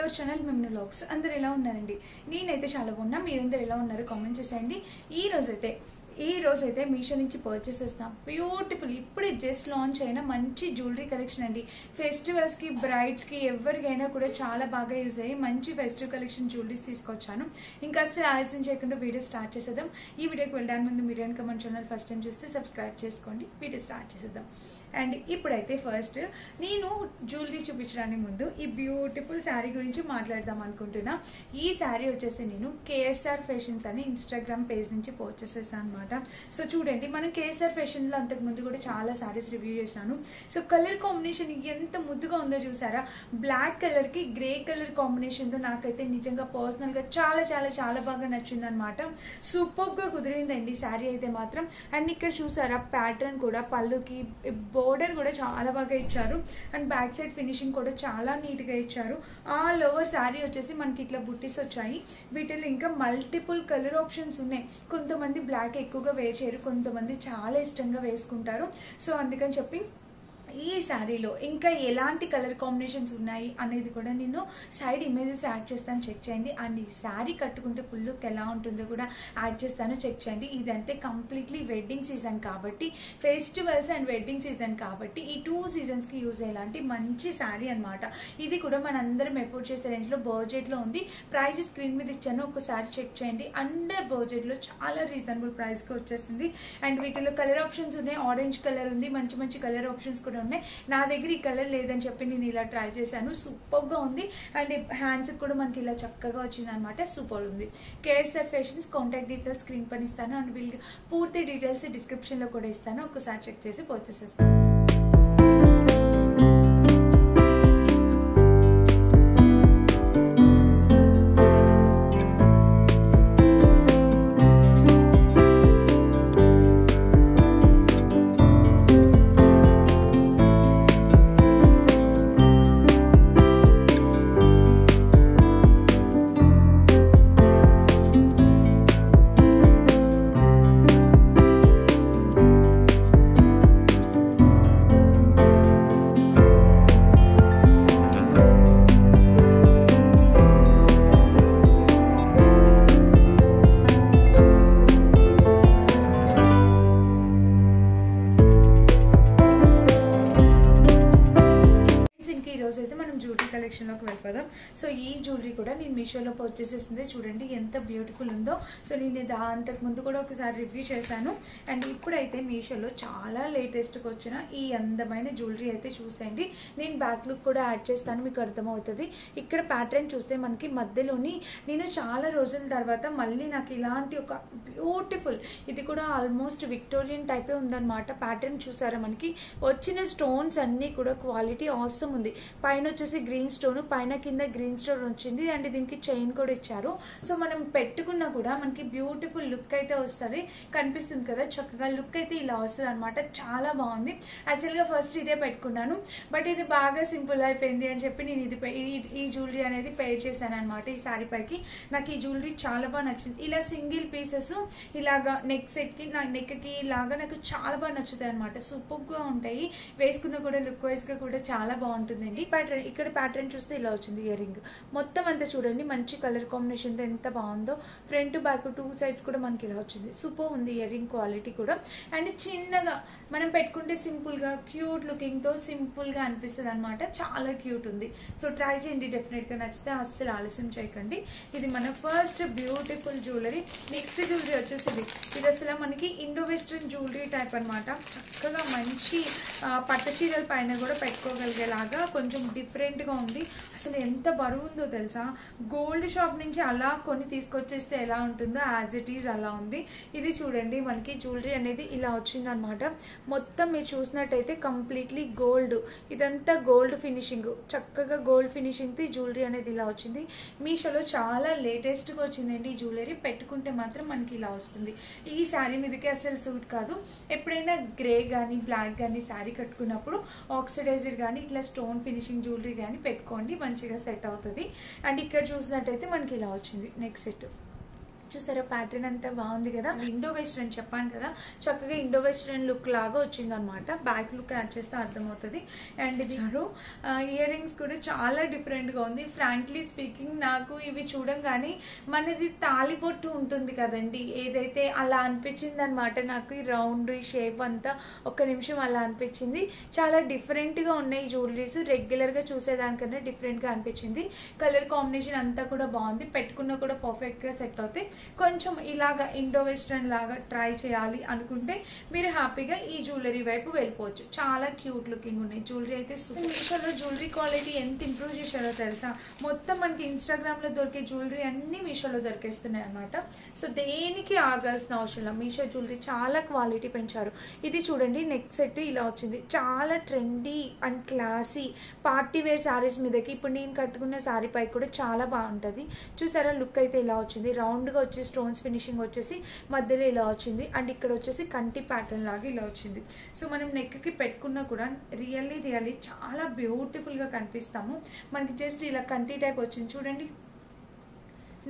To our channel మిమ్ను vlogs. అందరూ ఎలా ఉన్నారండి? నేనైతే చాలా బాగున్నా. మీరందరూ ఎలా ఉన్నారు కామెంట్ చేసేయండి. ఈ రోజైతే మీషో నుంచి పర్చేస్ చేస్తాం బ్యూటిఫుల్ ఇప్పుడే జస్ట్ లాంచ్ అయిన మంచి జ్యువెలరీ కలెక్షన్ అండి. ఫెస్టివల్స్ కి బ్రైడ్స్ కి ఎవరికైనా కూడా చాలా బాగా యూజ్ అయ్యి మంచి ఫెస్టివ్ కలెక్షన్ జ్యువెలరీస్ తీసుకొచ్చాను. ఇంకా అసలు ఆలస్యం చేయకుండా వీడియో స్టార్ట్ చేసేద్దాం. ఈ వీడియోకి వెళ్ళడానికి ముందు మీరు కనుక మన ఛానల్ ఫస్ట్ టైం చూస్తే సబ్స్క్రైబ్ చేసుకోండి. వీడియో స్టార్ట్ చేసేద్దాం. అండ్ ఇప్పుడైతే ఫస్ట్ నేను జ్యువెలరీ చూపించడానికి ముందు ఈ బ్యూటిఫుల్ శారీ గురించి మాట్లాడదాం అనుకుంటున్నా. ఈ శారీ వచ్చేసి నేను కేఎస్ఆర్ ఫ్యాషన్స్ అని ఇన్స్టాగ్రామ్ పేజ్ నుంచి పర్చేస్ చేశాను అనమాట. సో చూడండి, మనం కేఎస్ఆర్ ఫ్యాషన్ లో అంతకు ముందు కూడా చాలా శారీస్ రివ్యూ చేసినాను. సో కలర్ కాంబినేషన్ ఎంత ముద్దుగా ఉందో చూసారా? బ్లాక్ కలర్ కి గ్రే కలర్ కాంబినేషన్ తో నాకైతే నిజంగా పర్సనల్ గా చాలా చాలా చాలా బాగా నచ్చింది అనమాట. సూపర్ గా కుదిరిందండి శారీ అయితే మాత్రం. అండ్ ఇక్కడ చూసారా ప్యాటర్న్ కూడా, పళ్ళుకి బోర్డర్ కూడా చాలా బాగా ఇచ్చారు. అండ్ బ్యాక్ సైడ్ ఫినిషింగ్ కూడా చాలా నీట్ గా ఇచ్చారు. ఆల్ ఓవర్ శారీ వచ్చేసి మనకి ఇట్లా బుట్టీస్ వచ్చాయి. వీటిలో ఇంకా మల్టిపుల్ కలర్ ఆప్షన్స్ ఉన్నాయి. కొంతమంది బ్లాక్ ఎక్కువగా వేర్ చేయరు, కొంతమంది చాలా ఇష్టంగా వేసుకుంటారు. సో అందుకని చెప్పి ఈ శారీలో ఇంకా ఎలాంటి కలర్ కాంబినేషన్స్ ఉన్నాయి అనేది కూడా నేను సైడ్ ఇమేజెస్ యాడ్ చేస్తాను, చెక్ చేయండి. అండ్ ఈ శారీ కట్టుకుంటే ఫుల్ లుక్ ఎలా ఉంటుందో కూడా యాడ్ చేస్తాను, చెక్ చేయండి. ఇదంటే కంప్లీట్లీ వెడ్డింగ్ సీజన్ కాబట్టి, ఫెస్టివల్స్ అండ్ వెడ్డింగ్ సీజన్ కాబట్టి ఈ 2 సీజన్స్ కి యూజ్ అయ్యేలాంటి మంచి శారీ అనమాట. ఇది కూడా మనందరం ఎఫోర్డ్ చేసే రేంజ్ లో బడ్జెట్ లో ఉంది. ప్రైస్ స్క్రీన్ మీద ఇచ్చాను, ఒకసారి చెక్ చేయండి. అండర్ బడ్జెట్ లో చాలా రీజనబుల్ ప్రైస్ కి వచ్చేసింది. అండ్ వీటిలో కలర్ ఆప్షన్స్ ఉన్నాయి. ఆరెంజ్ కలర్ ఉంది, మంచి మంచి కలర్ ఆప్షన్స్ కూడా ఉన్నాయి. నా దగ్గర ఈ కలర్ లేదని చెప్పి నేను ఇలా ట్రై చేశాను. సూపర్ గా ఉంది. అండ్ హ్యాండ్స్ కూడా మనకి ఇలా చక్కగా వచ్చింది అనమాట. సూపర్ ఉంది. KSR fashions contact details screen పైన ఇస్తాను. అండ్ వీళ్ళకి పూర్తి డీటెయిల్స్ డిస్క్రిప్షన్ లో కూడా ఇస్తాను, ఒకసారి చెక్ చేసి పర్చేస్ చేస్తాను. అయితే మనం జ్యువెలరీ కలెక్షన్ లోకి వెళ్ళిపోదాం. సో ఈ జ్యువెలరీ కూడా నేను మీషోలో పర్చేస్ చేసింది. చూడండి ఎంత బ్యూటిఫుల్ ఉందో. సో నేను అంతకు ముందు కూడా ఒకసారి రివ్యూ చేశాను. అండ్ ఇప్పుడైతే మీషోలో చాలా లేటెస్ట్ గా వచ్చిన ఈ అందమైన జ్యువెలరీ అయితే చూసేయండి. నేను బ్యాక్ లుక్ కూడా యాడ్ చేస్తాను, మీకు అర్థమవుతుంది. ఇక్కడ ప్యాటర్న్ చూస్తే మనకి మధ్యలోని నేను చాలా రోజుల తర్వాత మళ్ళీ నాకు ఇలాంటి ఒక బ్యూటిఫుల్, ఇది కూడా ఆల్మోస్ట్ విక్టోరియన్ టైపే ఉందన్నమాట. ప్యాటర్న్ చూసారా? మనకి వచ్చిన స్టోన్స్ అన్ని కూడా క్వాలిటీ ఆసమ్ ఉంది. పైన వచ్చేసి గ్రీన్ స్టోన్, పైన కింద గ్రీన్ స్టోన్ వచ్చింది. అండ్ దీనికి చైన్ కూడా ఇచ్చారు. సో మనం పెట్టుకున్నా కూడా మనకి బ్యూటిఫుల్ లుక్ అయితే వస్తుంది. కనిపిస్తుంది కదా చక్కగా లుక్ అయితే ఇలా వస్తుంది అనమాట. చాలా బాగుంది. యాక్చువల్ గా ఫస్ట్ ఇదే పెట్టుకున్నాను, బట్ ఇది బాగా సింపుల్ అయిపోయింది అని చెప్పి నేను ఈ జ్యువెలరీ అనేది పేర్ చేశాను అనమాట. ఈ శారీ పైకి నాకు ఈ జ్యువెలరీ చాలా బాగా నచ్చింది. ఇలా సింగిల్ పీసెస్ ఇలాగా నెక్ సెట్ కి, నెక్ కి ఇలాగా నాకు చాలా బాగా నచ్చుతాయి అనమాట. సూపర్ గా ఉంటాయి. వేసుకున్న కూడా లుక్ వైజ్ గా కూడా చాలా బాగుంటుందండి. ప్యాటర్న్ ఇక్కడ ప్యాటర్న్ చూస్తే ఇలా వచ్చింది. ఇయర్ రింగ్ మొత్తం అంతా చూడండి మంచి కలర్ కాంబినేషన్ తో ఎంత బాగుందో. ఫ్రంట్ బ్యాక్ 2 సైడ్స్ కూడా మనకి ఇలా వచ్చింది. సూపర్ ఉంది ఇయర్ రింగ్ క్వాలిటీ కూడా. అండ్ చిన్నగా మనం పెట్టుకుంటే సింపుల్ గా క్యూట్ లుకింగ్ తో సింపుల్ గా అనిపిస్తుంది అనమాట. చాలా క్యూట్ ఉంది. సో ట్రై చేయండి, డెఫినెట్ గా నచ్చితే అస్సలు ఆలస్యం చేయకండి. ఇది మన first beautiful jewellery. Next jewellery వచ్చేసి ఇది అసలు మనకి ఇండో వెస్ట్రన్ జ్యువెలరీ టైప్ అనమాట. చక్కగా మంచి పట్టు చీరల పైన కూడా పెట్టుకోగలిగేలాగా కొంచెం డిఫరెంట్ గా ఉంది. అసలు ఎంత బరువు ఉందో తెలుసా? గోల్డ్ షాప్ నుంచి అలా కొన్ని తీసుకొచ్చేస్తే ఎలా ఉంటుందో యాజ్ ఇట్ ఈజ్ అలా ఉంది. ఇది చూడండి మనకి జ్యువెలరీ అనేది ఇలా వచ్చింది అనమాట. మొత్తం మీరు చూసినట్టయితే కంప్లీట్లీ గోల్డ్, ఇదంతా గోల్డ్ ఫినిషింగ్, చక్కగా గోల్డ్ ఫినిషింగ్ తో జ్యువెలరీ అనేది ఇలా వచ్చింది. మీషోలో చాలా లేటెస్ట్ గా వచ్చిందండి ఈ జ్యువెలరీ. పెట్టుకుంటే మాత్రం మనకి ఇలా వస్తుంది. ఈ శారీ మీదకి అసలు సూట్ కాదు. ఎప్పుడైనా గ్రే గానీ బ్లాక్ గానీ శారీ కట్టుకున్నప్పుడు ఆక్సిడైజర్ గానీ ఇట్లా స్టోన్ ఫినిషింగ్ జ్యువెలరీ గానీ పెట్టుకోండి, మంచిగా సెట్ అవుతుంది. అండ్ ఇక్కడ చూసినట్టయితే మనకి ఇలా వచ్చింది నెక్ సెట్. చూసారా ప్యాటర్న్ అంతా బాగుంది కదా. ఇండో వెస్ట్రన్ చెప్పాను కదా, చక్కగా ఇండో వెస్ట్రన్ లుక్ లాగా వచ్చింది అనమాట. బ్యాక్ లుక్ యాడ్ చేస్తే అర్థమవుతుంది. అండ్ ఇది ఇయర్ రింగ్స్ కూడా చాలా డిఫరెంట్ గా ఉంది. ఫ్రాంక్లీ స్పీకింగ్ నాకు ఇవి చూడంగానే మనది తాలిబొట్టు ఉంటుంది కదండి, ఏదైతే అలా అనిపించింది అనమాట నాకు. ఈ రౌండ్ ఈ షేప్ అంతా ఒక్క నిమిషం అలా అనిపించింది. చాలా డిఫరెంట్ గా ఉన్నాయి జ్యువెలరీస్, రెగ్యులర్ గా చూసేదానికన్నా డిఫరెంట్ గా అనిపించింది. కలర్ కాంబినేషన్ అంతా కూడా బాగుంది, పెట్టుకున్నా కూడా పర్ఫెక్ట్ గా సెట్ అవుతాయి. కొంచెం ఇలాగా ఇండో వెస్ట్రన్ లాగా ట్రై చేయాలి అనుకుంటే మీరు హ్యాపీగా ఈ జ్యువెలరీ వైపు వెళ్ళిపోవచ్చు. చాలా క్యూట్ లుకింగ్ ఉన్నాయి జ్యువెలరీ అయితే. మీషోలో జ్యువెలరీ క్వాలిటీ ఎంత ఇంప్రూవ్ చేశారో తెలుసా, మొత్తం మనకి ఇన్స్టాగ్రామ్ లో దొరికే జ్యువెలరీ అన్ని మీషోలో దొరికేస్తున్నాయి అనమాట. సో దేనికి ఆగాల్సిన అవసరం లేదు, మీషో జ్యువెలరీ చాలా క్వాలిటీ పెంచారు. ఇది చూడండి నెక్ సెట్ ఇలా వచ్చింది, చాలా trendy and classy party wear saris మీదకి ఇప్పుడు నేను కట్టుకున్న శారీ పై కూడా చాలా బాగుంటుంది. చూసారా లుక్ అయితే ఇలా వచ్చింది, రౌండ్ గా వచ్చి స్టోన్స్ ఫినిషింగ్ వచ్చేసి మధ్యలో ఇలా వచ్చింది. అండ్ ఇక్కడ వచ్చేసి కంటి ప్యాటర్న్ లాగా ఇలా వచ్చింది. సో మనం నెక్ కి పెట్టుకున్నా కూడా రియల్లీ చాలా బ్యూటిఫుల్ గా కనిపిస్తాము. మనకి జస్ట్ ఇలా కంటి టైప్ వచ్చింది చూడండి.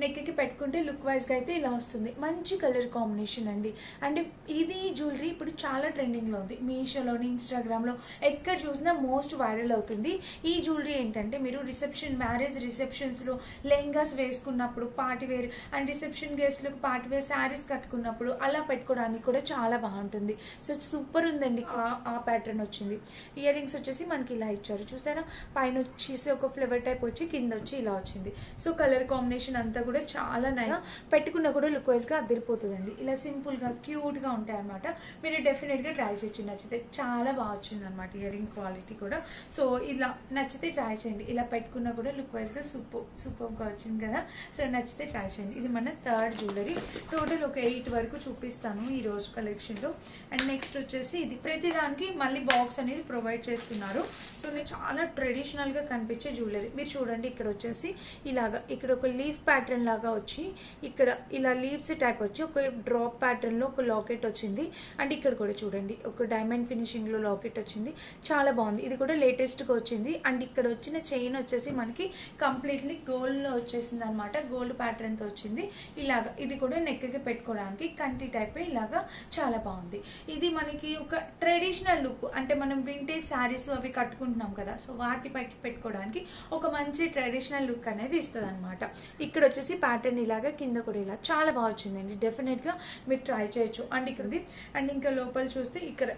నెక్ కి పెట్టుకుంటే లుక్ వైజ్ గా అయితే ఇలా వస్తుంది. మంచి కలర్ కాంబినేషన్ అండి. అండ్ ఇది జ్యువెలరీ ఇప్పుడు చాలా ట్రెండింగ్ లో ఉంది. మీషోలోని ఇన్స్టాగ్రామ్ లో ఎక్కడ చూసినా మోస్ట్ వైరల్ అవుతుంది. ఈ జ్యువెలరీ ఏంటంటే మీరు రిసెప్షన్, మ్యారేజ్ రిసెప్షన్స్ లో లెహంగాస్ వేసుకున్నప్పుడు, party wear and reception guest లకు పార్టీ వేర్ శారీస్ కట్టుకున్నప్పుడు అలా పెట్టుకోవడానికి కూడా చాలా బాగుంటుంది. సో సూపర్ ఉందండి. ఆ ప్యాటర్న్ వచ్చింది. ఇయర్ రింగ్స్ వచ్చేసి మనకి ఇలా ఇచ్చారు చూసారా, పైన వచ్చేసి ఒక ఫ్లేవర్ టైప్ వచ్చి కింద వచ్చి ఇలా వచ్చింది. సో కలర్ కాంబినేషన్ అంతా కూడా చాలా నైస్, పెట్టుకున్నా కూడా లుక్ వైజ్ గా అదిరిపోతుందండి. ఇలా సింపుల్ గా క్యూట్ గా ఉంటాయి అనమాట. మీరు డెఫినెట్ గా ట్రై చేయొచ్చు, నచ్చితే చాలా బాగా వచ్చింది అనమాట. ఇయర్ రింగ్ క్వాలిటీ కూడా. సో ఇలా నచ్చితే ట్రై చేయండి. ఇలా పెట్టుకున్నా కూడా లుక్ వైజ్ గా సూపర్ గా వచ్చింది కదా. సో నచ్చితే ట్రై చేయండి. ఇది మన థర్డ్ జ్యువెలరీ. టోటల్ ఒక 8 వరకు చూపిస్తాను ఈ రోజు కలెక్షన్ లో. అండ్ నెక్స్ట్ వచ్చేసి ఇది ప్రతిదానికి మళ్ళీ బాక్స్ అనేది ప్రొవైడ్ చేస్తున్నారు. సో నేను చాలా ట్రెడిషనల్ గా కనిపించే జ్యువెలరీ మీరు చూడండి. ఇక్కడ వచ్చేసి ఇలాగా ఇక్కడ ఒక లీఫ్ ప్యాటర్న్ లాగా వచ్చి ఇక్కడ ఇలా లీవ్స్ టైప్ వచ్చి ఒక డ్రాప్ ప్యాటర్న్ లో ఒక లాకెట్ వచ్చింది. అండ్ ఇక్కడ కూడా చూడండి ఒక డైమండ్ ఫినిషింగ్ లో లాకెట్ వచ్చింది, చాలా బాగుంది. ఇది కూడా లేటెస్ట్ గా వచ్చింది. అండ్ ఇక్కడ వచ్చిన చైన్ వచ్చేసి మనకి కంప్లీట్లీ గోల్డ్ లో వచ్చేసింది అనమాట. గోల్డ్ ప్యాటర్న్ తో వచ్చింది. ఇలాగా ఇది కూడా నెక్ కి పెట్టుకోవడానికి కంటి టైప్ ఇలాగా చాలా బాగుంది. ఇది మనకి ఒక ట్రెడిషనల్ లుక్, అంటే మనం వింటేజ్ శారీస్ అవి కట్టుకుంటున్నాం కదా, సో వాటిపైకి పెట్టుకోవడానికి ఒక మంచి ట్రెడిషనల్ లుక్ అనేది ఇస్తుంది అనమాట. ఇక్కడ వచ్చేసి ప్యాటర్న్ ఇలాగా, కింద కూడా ఇలా చాలా బాగా వచ్చిందండి. డెఫినెట్ గా మీరు ట్రై చేయొచ్చు. అండ్ ఇక్కడది అండ్ ఇంకా లోపల చూస్తే ఇక్కడ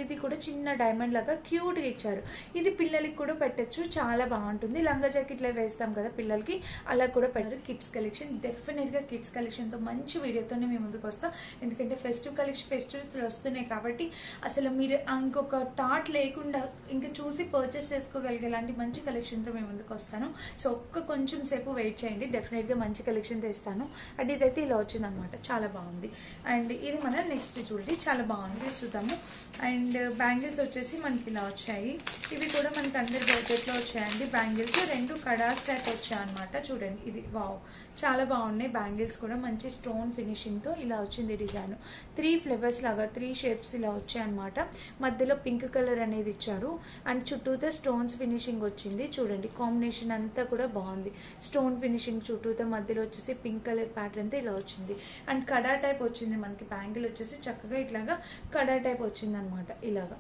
ఇది కూడా చిన్న డైమండ్ లాగా క్యూట్ గా ఇచ్చారు. ఇది పిల్లలకి కూడా పెట్టచ్చు, చాలా బాగుంటుంది. లంగా జాకెట్లో వేస్తాం కదా పిల్లలకి, అలా కూడా పెట్టారు. కిడ్స్ కలెక్షన్, డెఫినెట్ గా కిడ్స్ కలెక్షన్ తో మంచి వీడియోతోనే మేము ముందుకు వస్తాం. ఎందుకంటే ఫెస్టివ్స్ వస్తున్నాయి కాబట్టి అసలు మీరు ఇంకొక థాట్ లేకుండా ఇంకా చూసి పర్చేస్ చేసుకోగలిగే లాంటి మంచి కలెక్షన్ తో మేము ముందుకు వస్తాను. సో కొంచెం సేపు వెయిట్ చేయండి, డెఫినెట్ గా మంచి కలెక్షన్ తెస్తాను. అండ్ ఇదైతే ఇలా వచ్చింది అనమాట, చాలా బాగుంది. అండ్ ఇది మన నెక్స్ట్ జ్యువెలరీ, చాలా బాగుంది, చూద్దాము. అండ్ బ్యాంగిల్స్ వచ్చేసి మనకి ఇలా వచ్చాయి. ఇవి కూడా మనకి అండర్ బడ్జెట్ లో వచ్చాయండి. బ్యాంగిల్స్ 2 కడాస్ టైప్ వచ్చాయి అనమాట. చూడండి ఇది వావ్, చాలా బాగున్నాయి. బ్యాంగిల్స్ కూడా మంచి స్టోన్ ఫినిషింగ్ తో ఇలా వచ్చింది డిజైన్. 3 ఫ్లేవర్స్ లాగా 3 షేప్స్ ఇలా వచ్చాయి అనమాట. మధ్యలో పింక్ కలర్ అనేది ఇచ్చారు. అండ్ చుట్టూతో స్టోన్స్ ఫినిషింగ్ వచ్చింది. చూడండి కాంబినేషన్ అంతా కూడా బాగుంది. స్టోన్ ఫినిషింగ్ చుట్టూతో మధ్యలో వచ్చేసి పింక్ కలర్ ప్యాటర్న్ తో ఇలా వచ్చింది. అండ్ కడా టైప్ వచ్చింది మనకి. బ్యాంగిల్ వచ్చేసి చక్కగా ఇట్లాగా కడా టైప్ వచ్చింది అనమాట. ఇలాగా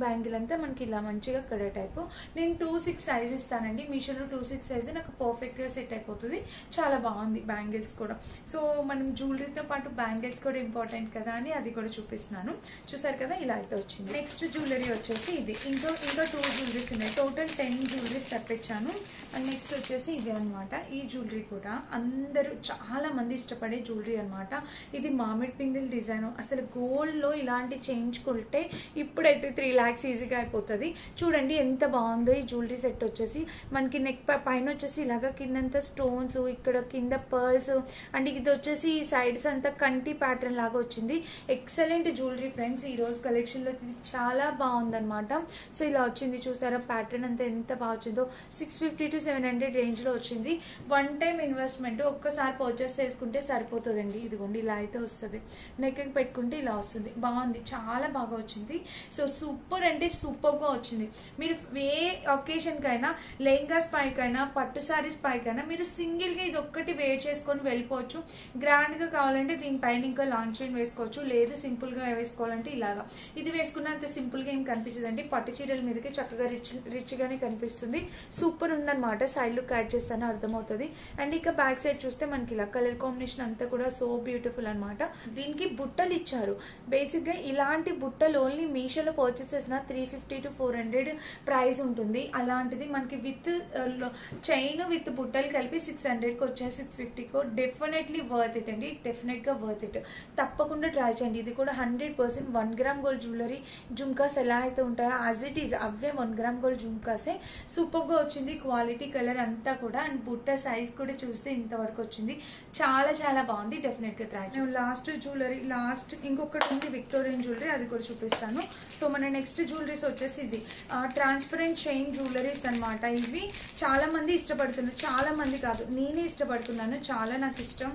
బ్యాంగిల్ అంతా మనకి ఇలా మంచిగా కడా టైప్. నేను 2-6 సైజ్ ఇస్తానండి. మీషోలో 2-6 సైజ్ నాకు పర్ఫెక్ట్ గా సెట్ అయిపోతుంది. చాలా బాగుంది బ్యాంగిల్స్ కూడా. సో మనం జ్యువెలరీతో పాటు బ్యాంగిల్స్ కూడా ఇంపార్టెంట్ కదా అని అది కూడా చూపిస్తున్నాను. చూసారు కదా, ఇలా అయితే వచ్చింది. నెక్స్ట్ జ్యువెలరీ వచ్చేసి ఇది. ఇంకా 2 జ్యువెలరీస్ ఉన్నాయి. టోటల్ 10 జ్యువెలరీస్ తెప్పించాను. అండ్ నెక్స్ట్ వచ్చేసి ఇది అనమాట. ఈ జ్యువెలరీ కూడా అందరూ చాలా మంది ఇష్టపడే జ్యువెలరీ అనమాట. ఇది మామిడి పిందెల డిజైన్. అసలు గోల్డ్ లో ఇలాంటి చేయించుకుంటే ఇప్పుడైతే 3 lakhs ఈజీగా అయిపోతుంది. చూడండి ఎంత బాగుందో ఈ జ్యువెలరీ సెట్. వచ్చేసి మనకి నెక్ పైన వచ్చేసి ఇలాగా కిందంతా స్టోన్స్, ఇక్కడ కింద పర్ల్స్, అండ్ ఇది వచ్చేసి ఈ సైడ్స్ అంతా కంటి ప్యాటర్న్ లాగా వచ్చింది. Excellent jewellery friends. ఈ రోజు కలెక్షన్ లో ఇది చాలా బాగుందన్నమాట. సో ఇలా వచ్చింది చూసారా, ప్యాటర్న్ అంతా ఎంత బాగా వచ్చిందో. 650 to 700 రేంజ్ లో వచ్చింది. 1 time ఇన్వెస్ట్మెంట్, ఒక్కసారి పర్చేస్ చేసుకుంటే సరిపోతుందండి. ఇదిగోండి ఇలా అయితే వస్తుంది. నెక్ పెట్టుకుంటే ఇలా వస్తుంది. బాగుంది, చాలా బాగా వచ్చింది. సో సూపర్ సూపర్ అంటే సూపర్ గా వచ్చింది. మీరు ఏ ఒకేషన్ కైనా, లెహంగాస్ పైకైనా, పట్టు సారీస్ పైకైనా మీరు సింగిల్ గా ఇది ఒక్కటి వేర్ చేసుకొని వెళ్ళిపోవచ్చు. గ్రాండ్ గా కావాలంటే దీనిపైన ఇంకా లాంగ్ చైన్ వేసుకోవచ్చు, లేదు సింపుల్ గా వేసుకోవాలంటే ఇలాగా. ఇది వేసుకున్నంత సింపుల్ గా ఏం కనిపించదండి, పట్టు చీరల మీదకి చక్కగా రిచ్ గానే కనిపిస్తుంది. సూపర్ ఉందన్నమాట. సైడ్ లుక్ యాడ్ చేస్తాను అర్థమవుతుంది. అండ్ ఇక బ్యాక్ సైడ్ చూస్తే మనకి ఇలా కలర్ కాంబినేషన్ అంతా కూడా సో బ్యూటిఫుల్ అనమాట. దీనికి బుట్టలు ఇచ్చారు. బేసిక్ గా ఇలాంటి బుట్టలు ఓన్లీ మీషోలో పర్చేస్ చేసిన 350 to 400 ప్రైస్ ఉంటుంది. అలాంటిది మనకి విత్ చైన్ విత్ బుట్టలు కలిపి 600 కి వచ్చాయి, 650 కో. డెఫినెట్లీ వర్త్ ఇట్ అండి, డెఫినెట్ గా వర్త్ ఇట్. తప్పకుండా ట్రై చేయండి. ఇది కూడా 100% 1 గ్రామ్ గోల్డ్ జ్యువెలరీ. జుమ్కాస్ ఎలా అయితే ఉంటాయో యాజ్ ఇట్ ఈస్ అవే 1 గ్రామ్ గోల్డ్ జుమ్కాసే. సూపర్ గా వచ్చింది క్వాలిటీ, కలర్ అంతా కూడా. అండ్ బుట్ట సైజ్ కూడా చూస్తే ఇంతవరకు వచ్చింది. చాలా చాలా బాగుంది. డెఫినెట్ గా ట్రై చేయండి. లాస్ట్ జ్యువెలరీ, లాస్ట్ ఇంకొకటి ఉంది విక్టోరియన్ జ్యువెలరీ, అది కూడా చూపిస్తాను. సో మన నెక్స్ట్ జ్యువెలరీస్ వచ్చేసి ఇది ట్రాన్స్పరెంట్ చైన్ జ్యువెలరీస్ అనమాట. ఇవి చాలా మంది ఇష్టపడుతున్నారు, చాలా మంది కాదు నేనే ఇష్టపడుతున్నాను, చాలా నాకు ఇష్టం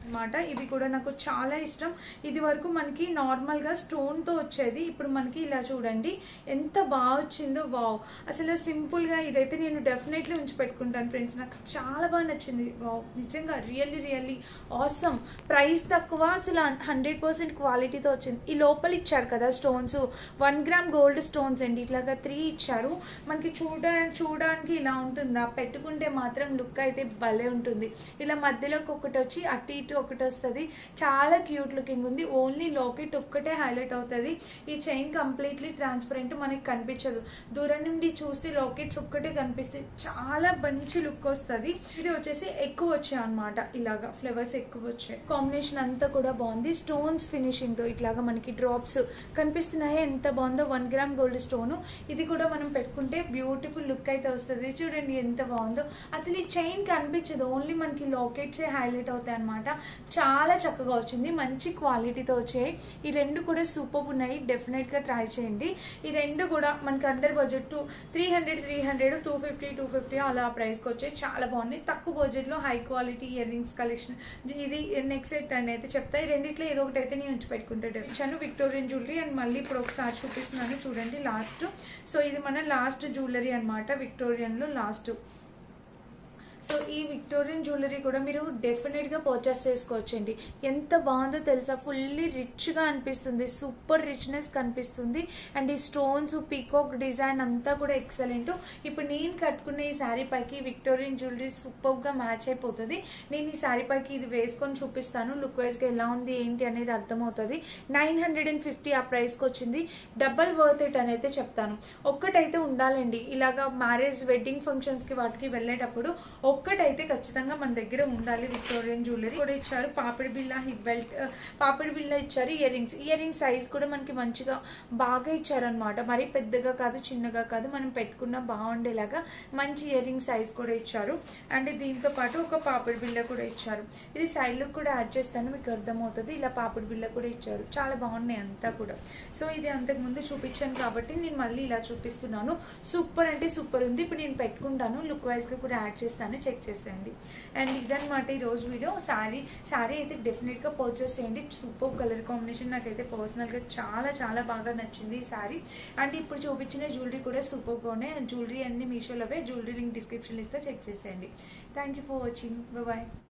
అనమాట. ఇవి కూడా నాకు చాలా ఇష్టం. ఇది వరకు మనకి నార్మల్ గా స్టోన్ తో వచ్చేది, ఇప్పుడు మనకి ఇలా చూడండి ఎంత బాగా వచ్చిందో. వావ్, అసలు సింపుల్ గా ఇదైతే నేను డెఫినెట్లీ ఉంచి పెట్టుకుంటాను ఫ్రెండ్స్. నాకు చాలా బాగా నచ్చింది. వావ్, నిజంగా రియల్లీ ఆసమ్. ప్రైస్ తక్కువ, అసలు 100% క్వాలిటీతో వచ్చింది. ఈ లోపల ఇచ్చారు కదా స్టోన్స్, 1 గ్రామ్ గోల్డ్ స్టోన్స్ అండి. ఇట్లాగా 3 ఇచ్చారు మనకి. చూడడానికి ఇలా ఉంటుందా, పెట్టుకుంటే మాత్రం లుక్ అయితే భలే ఉంటుంది. ఇలా మధ్యలోకి ఒకటి వచ్చి అటు ఇటు ఒకటి వస్తుంది. చాలా క్యూట్ లుకింగ్ ఉంది. ఓన్లీ లాకెట్ ఒక్కటే హైలైట్ అవుతుంది. ఈ చైన్ కంప్లీట్లీ ట్రాన్స్పరెంట్, మనకి కనిపించదు. దూరం నుండి చూస్తే లాకెట్స్ ఒక్కటే కనిపిస్తే చాలా మంచి లుక్ వస్తుంది. ఇది వచ్చేసి ఎక్కువ వచ్చాయి అనమాట, ఇలాగా ఫ్లవర్స్ ఎక్కువ వచ్చాయి. కాంబినేషన్ అంతా కూడా బాగుంది. స్టోన్స్ ఫినిషింగ్ తో ఇట్లాగా మనకి డ్రాప్స్ కనిపిస్తున్నాయి. ఎంత బాగుందో, 1 గ్రామ్ గోల్డ్ స్టోన్. ఇది కూడా మనం పెట్టుకుంటే బ్యూటిఫుల్ లుక్ అయితే వస్తుంది. చూడండి ఎంత బాగుందో. అసలు ఈ చైన్ కనిపించదు, ఓన్లీ మనకి లాకెట్స్ హైలైట్ అవుతాయి అనమాట. చాలా చక్కగా వచ్చింది, మంచి క్వాలిటీతో వచ్చాయి. ఈ రెండు కూడా సూపర్ ఉన్నాయి. డెఫినెట్ గా ట్రై చేయండి. ఈ రెండు కూడా మనకి అండర్ బడ్జెట్ 300, 250 అలా ప్రైస్ కి వచ్చాయి. చాలా బాగున్నాయి. తక్కువ బడ్జెట్ లో high quality ear rings collection. ఇది నెక్స్ట్ సెట్ అని అయితే చెప్తా. ఈ రెండిట్లో ఏదో ఒకటి అయితే నేను ఉంచి పెట్టుకుంటాను. Victorian jewellery. అండ్ మళ్ళీ ఇప్పుడు ఒకసారి చూపిస్తున్నాను చూడండి లాస్ట్. సో ఇది మన లాస్ట్ జ్యువెలరీ అనమాట, విక్టోరియన్ లో లాస్ట్. సో ఈ విక్టోరియన్ జ్యువెలరీ కూడా మీరు డెఫినెట్ గా పర్చేస్ చేసుకోవచ్చండి. ఎంత బాగుందో తెలుసా, ఫుల్లీ రిచ్ గా అనిపిస్తుంది, సూపర్ రిచ్నెస్ కనిపిస్తుంది. అండ్ ఈ స్టోన్స్, పీకాక్ డిజైన్ అంతా కూడా ఎక్సలెంట్. ఇప్పుడు నేను కట్టుకున్న ఈ శారీ పైకి విక్టోరియన్ జ్యువెలరీ సూపర్ గా మ్యాచ్ అయిపోతుంది. నేను ఈ శారీ పైకి ఇది వేసుకొని చూపిస్తాను, లుక్ వైజ్ గా ఎలా ఉంది ఏంటి అనేది అర్థమవుతుంది. 950 ఆ ప్రైస్ కి వచ్చింది. డబల్ వర్త్ ఇట్ అని అయితే చెప్తాను. ఒక్కటైతే ఉండాలండి, ఇలాగా మ్యారేజ్ వెడ్డింగ్ ఫంక్షన్స్ కి వాటికి వెళ్ళేటప్పుడు ఒక్కటైతే ఖచ్చితంగా మన దగ్గర ఉండాలి. విక్టోరియన్ జ్యువెలరీ కూడా ఇచ్చారు. పాపిడి బిల్ల, హిప్ బెల్ట్, పాపిడి బిల్ల ఇచ్చారు. ఇయర్ రింగ్స్ సైజ్ కూడా మనకి మంచిగా బాగా ఇచ్చారనమాట. మరీ పెద్దగా కాదు, చిన్నగా కాదు, మనం పెట్టుకున్న బాగుండేలాగా మంచి ఇయర్ రింగ్ సైజ్ కూడా ఇచ్చారు. అండ్ దీంతో పాటు ఒక పాపిడి బిల్ల కూడా ఇచ్చారు. ఇది సైడ్ లుక్ కూడా యాడ్ చేస్తాను, మీకు అర్థమవుతుంది. ఇలా పాపిడి బిల్ల కూడా ఇచ్చారు. చాలా బాగున్నాయి అంతా కూడా. సో ఇది అంతకు ముందు చూపించాను కాబట్టి నేను మళ్ళీ ఇలా చూపిస్తున్నాను. సూపర్ అంటే సూపర్ ఉంది. ఇప్పుడు నేను పెట్టుకుంటాను, లుక్ వైజ్ గా కూడా యాడ్ చేస్తాను, చెక్ చేసేయండి. అండ్ ఇదనమాట ఈ రోజు వీడియో. శారీ అయితే డెఫినెట్ గా పర్చేస్ చేయండి. సూపర్ కలర్ కాంబినేషన్ నాకైతే పర్సనల్ గా చాలా బాగా నచ్చింది ఈ శారీ. అండ్ ఇప్పుడు చూపించిన జ్యువెలరీ కూడా సూపర్ గా ఉన్నాయి. జ్యువెలరీ అన్ని మీషోలోవే, జ్యువెలరీ లింక్ డిస్క్రిప్షన్ ఇస్తే చెక్ చేసేయండి. Thank you for watching. Bye.